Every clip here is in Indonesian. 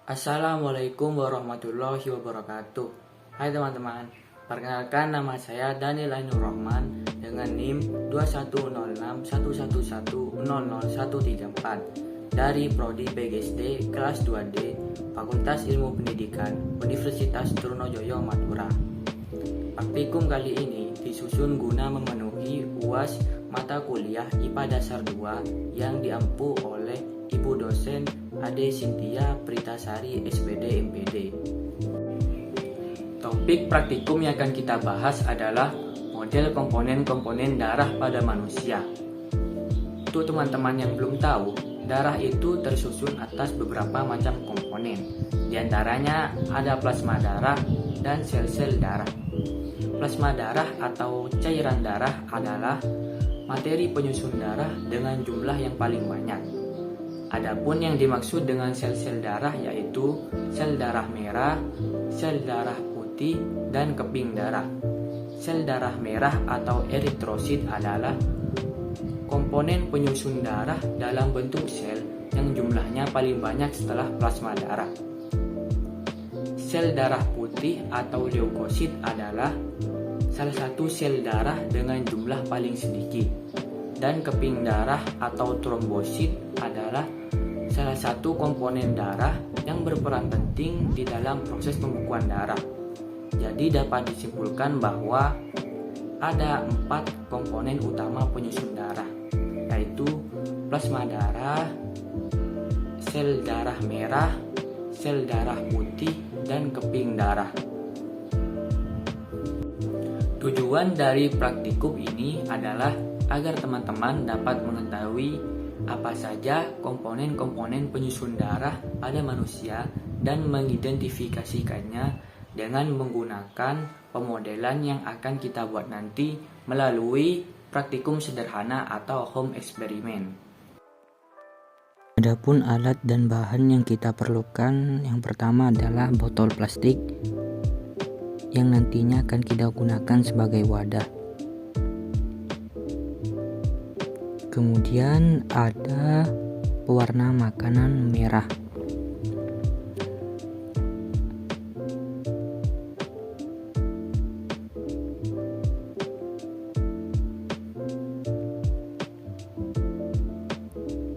Assalamualaikum warahmatullahi wabarakatuh. Hai teman-teman, perkenalkan nama saya Daniel Ainur Rahman dengan NIM 210611100134 dari Prodi PGSD kelas 2D Fakultas Ilmu Pendidikan Universitas Trunojoyo Madura. Praktikum kali ini disusun guna memenuhi UAS mata kuliah IPA Dasar 2 yang diampu oleh Ibu dosen Ade Cynthia Pritasari SPD MPD. Topik praktikum yang akan kita bahas adalah model komponen-komponen darah pada manusia. Untuk teman-teman yang belum tahu, darah itu tersusun atas beberapa macam komponen. Di antaranya ada plasma darah dan sel-sel darah. Plasma darah atau cairan darah adalah materi penyusun darah dengan jumlah yang paling banyak. Adapun yang dimaksud dengan sel-sel darah yaitu sel darah merah, sel darah putih, dan keping darah. Sel darah merah atau eritrosit adalah komponen penyusun darah dalam bentuk sel yang jumlahnya paling banyak setelah plasma darah. Sel darah putih atau leukosit adalah salah satu sel darah dengan jumlah paling sedikit. Dan keping darah atau trombosit adalah salah satu komponen darah yang berperan penting di dalam proses pembekuan darah. Jadi dapat disimpulkan bahwa ada 4 komponen utama penyusun darah, yaitu plasma darah, sel darah merah, sel darah putih, dan keping darah. Tujuan dari praktikum ini adalah agar teman-teman dapat mengetahui apa saja komponen-komponen penyusun darah pada manusia dan mengidentifikasikannya dengan menggunakan pemodelan yang akan kita buat nanti melalui praktikum sederhana atau home experiment. Adapun alat dan bahan yang kita perlukan, yang pertama adalah botol plastik yang nantinya akan kita gunakan sebagai wadah. Kemudian ada pewarna makanan merah.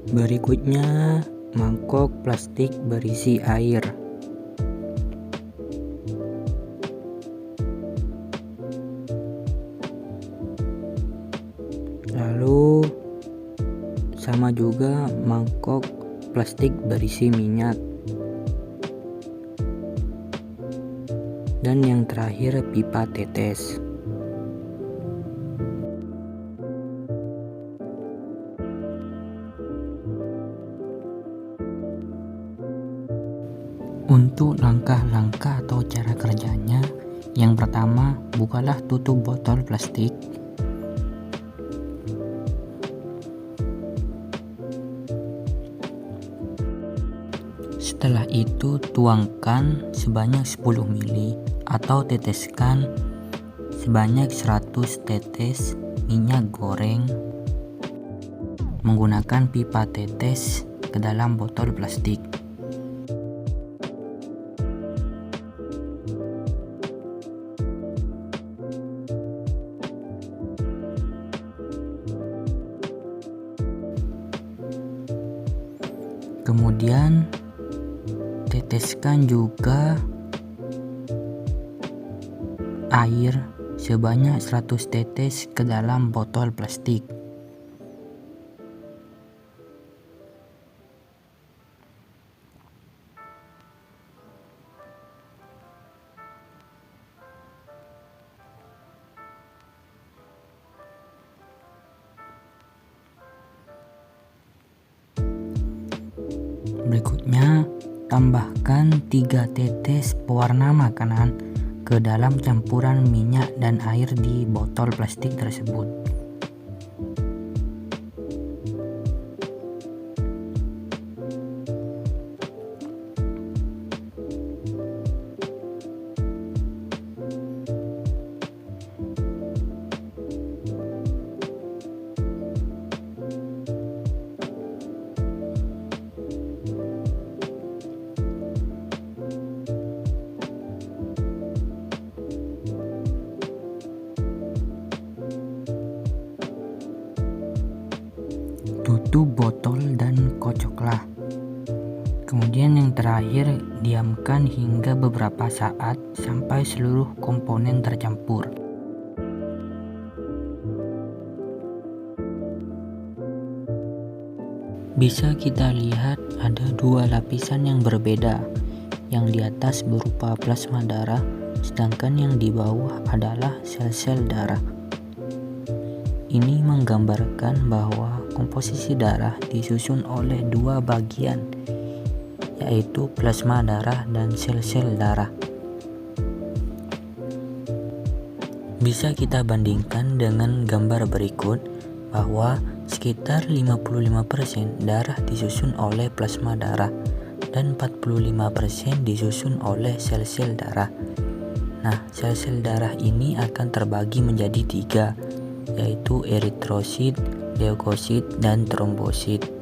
Berikutnya mangkok plastik berisi air. Lalu sama juga mangkok plastik berisi minyak. Dan yang terakhir pipa tetes. Untuk langkah-langkah atau cara kerjanya, yang pertama, bukalah tutup botol plastik. Setelah itu tuangkan sebanyak 10 ml atau teteskan sebanyak 100 tetes minyak goreng menggunakan pipa tetes ke dalam botol plastik. Kemudian teteskan juga air sebanyak 100 tetes ke dalam botol plastik. Berikutnya, tambahkan 3 tetes pewarna makanan ke dalam campuran minyak dan air di botol plastik tersebut. tutup botol dan kocoklah. Kemudian yang terakhir, diamkan hingga beberapa saat sampai seluruh komponen tercampur. Bisa kita lihat ada dua lapisan yang berbeda. Yang di atas berupa plasma darah, sedangkan yang di bawah adalah sel-sel darah. Ini menggambarkan bahwa komposisi darah disusun oleh dua bagian, yaitu plasma darah dan sel-sel darah. Bisa kita bandingkan dengan gambar berikut bahwa sekitar 55% darah disusun oleh plasma darah dan 45% disusun oleh sel-sel darah. Nah, sel-sel darah ini akan terbagi menjadi 3, yaitu eritrosit, leukosit, dan trombosit.